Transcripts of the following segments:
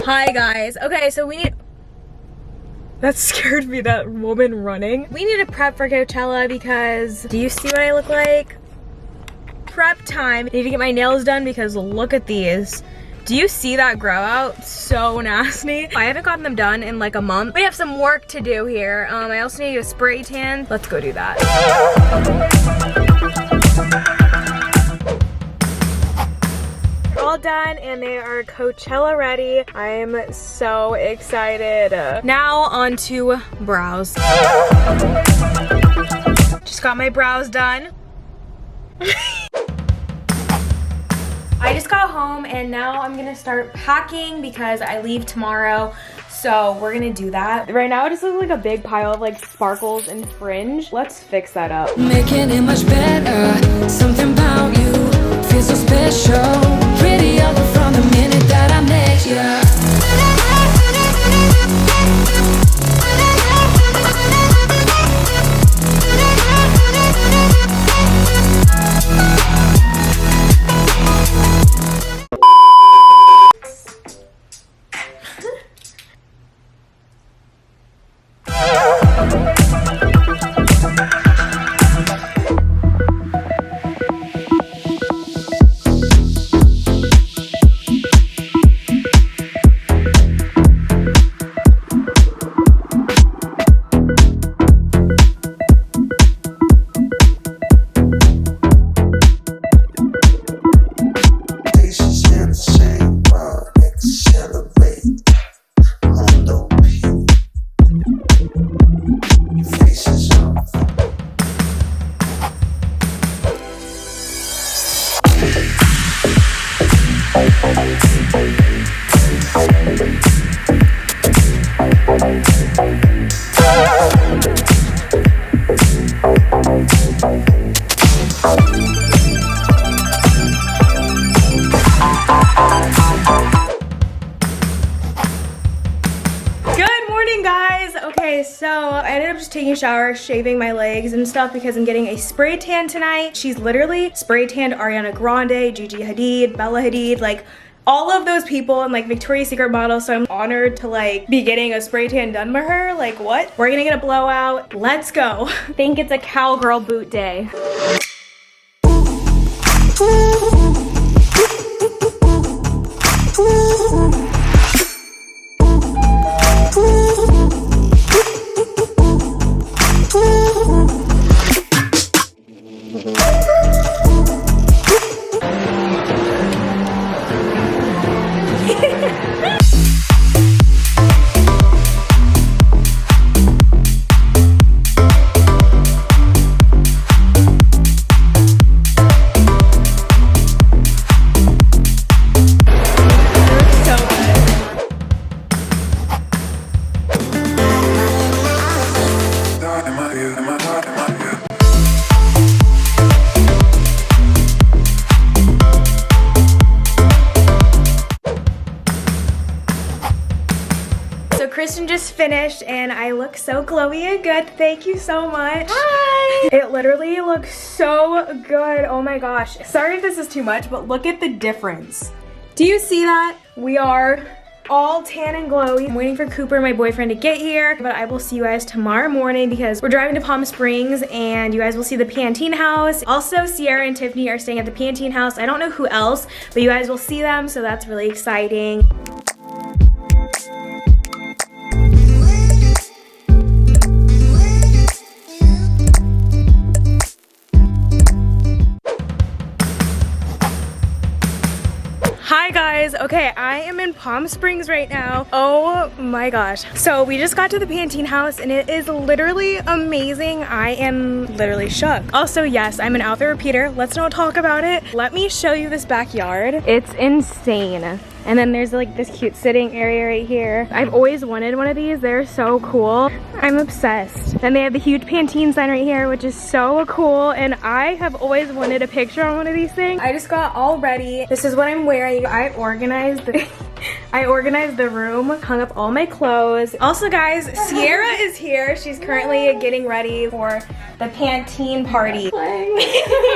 Hi guys. Okay, so we need... That scared me, that woman running. We need to prep for Coachella because... Do you see what I look like? Prep time. I need to get my nails done because look at these. Do you see that grow out? So nasty. I haven't gotten them done in like a month. We have some work to do here. I also need a spray tan. Let's go do that. All done and they are Coachella ready. I am so excited. Now on to brows. Just got my brows done. I just got home and now I'm gonna start packing because I leave tomorrow. So we're gonna do that. Right now it just looks like a big pile of like sparkles and fringe. Let's fix that up. Making it much better. Something about you feels so special. Pretty up from the minute that I met you. So I ended up just taking a shower, shaving my legs and stuff because I'm getting a spray tan tonight. She's literally spray tanned Ariana Grande, Gigi Hadid, Bella Hadid, like all of those people and like Victoria's Secret models. So I'm honored to like be getting a spray tan done by her. Like what? We're gonna get a blowout. Let's go. I think it's a cowgirl boot day. Kristen just finished and I look so glowy and good. Thank you so much. Hi! It literally looks so good. Oh my gosh. Sorry if this is too much, but look at the difference. Do you see that? We are all tan and glowy. I'm waiting for Cooper, my boyfriend, to get here, but I will see you guys tomorrow morning because we're driving to Palm Springs and you guys will see the Pantene house. Also, Sierra and Tiffany are staying at the Pantene house. I don't know who else, but you guys will see them, so that's really exciting. Hi guys, okay, I am in Palm Springs right now. Oh my gosh. So we just got to the Pantene house and it is literally amazing. I am literally shook. Also, yes, I'm an outfit repeater. Let's not talk about it. Let me show you this backyard. It's insane. And then there's like this cute sitting area right here. I've always wanted one of these. They're so cool. I'm obsessed. And they have the huge Pantene sign right here, which is so cool. And I have always wanted a picture on one of these things. I just got all ready. This is what I'm wearing. I organized the room, hung up all my clothes. Also guys, Sierra is here. She's currently getting ready for the Pantene party.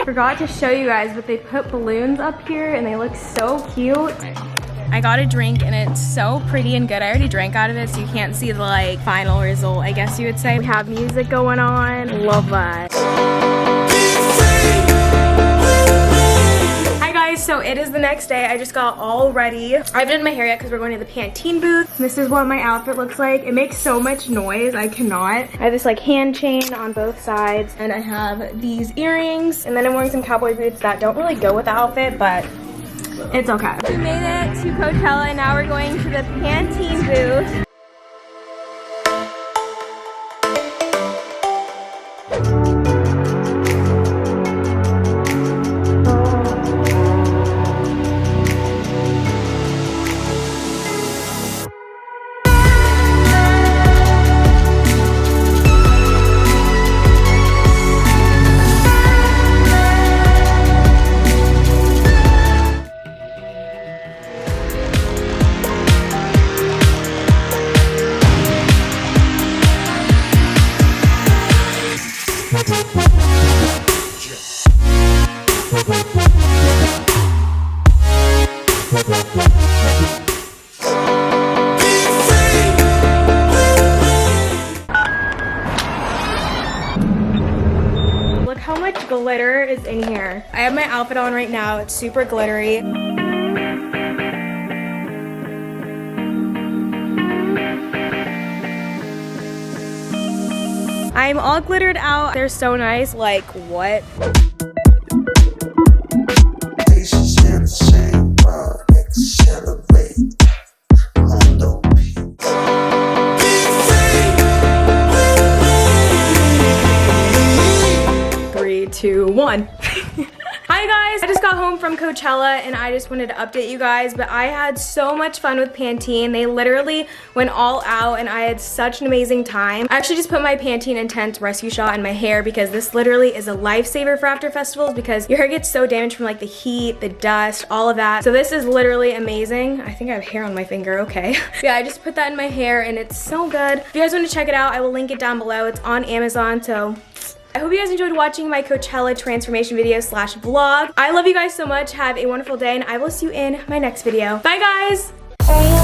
Forgot to show you guys, but they put balloons up here and they look so cute. I got a drink and it's so pretty and good. I already drank out of it, so you can't see the like final result, I guess you would say. We have music going on. Love that. Hi guys, so it is the next day. I just got all ready. I haven't done my hair yet because we're going to the Pantene booth. This is what my outfit looks like. It makes so much noise. I cannot. I have this like hand chain on both sides and I have these earrings, and then I'm wearing some cowboy boots that don't really go with the outfit, but it's okay. We made it to Coachella and now we're going to the Pantene booth. Look how much glitter is in here. I have my outfit on right now. It's super glittery. I'm all glittered out. They're so nice. Like, what? Three, two, one. Hi guys, I just got home from Coachella and I just wanted to update you guys, but I had so much fun with Pantene. They literally went all out and I had such an amazing time. I actually just put my Pantene Intense Rescue Shot in my hair because this literally is a lifesaver for after festivals because your hair gets so damaged from like the heat, the dust, all of that. So this is literally amazing. I think I have hair on my finger, okay. Yeah, I just put that in my hair and it's so good. If you guys want to check it out, I will link it down below. It's on Amazon, so I hope you guys enjoyed watching my Coachella transformation video / vlog. I love you guys so much. Have a wonderful day and I will see you in my next video. Bye guys!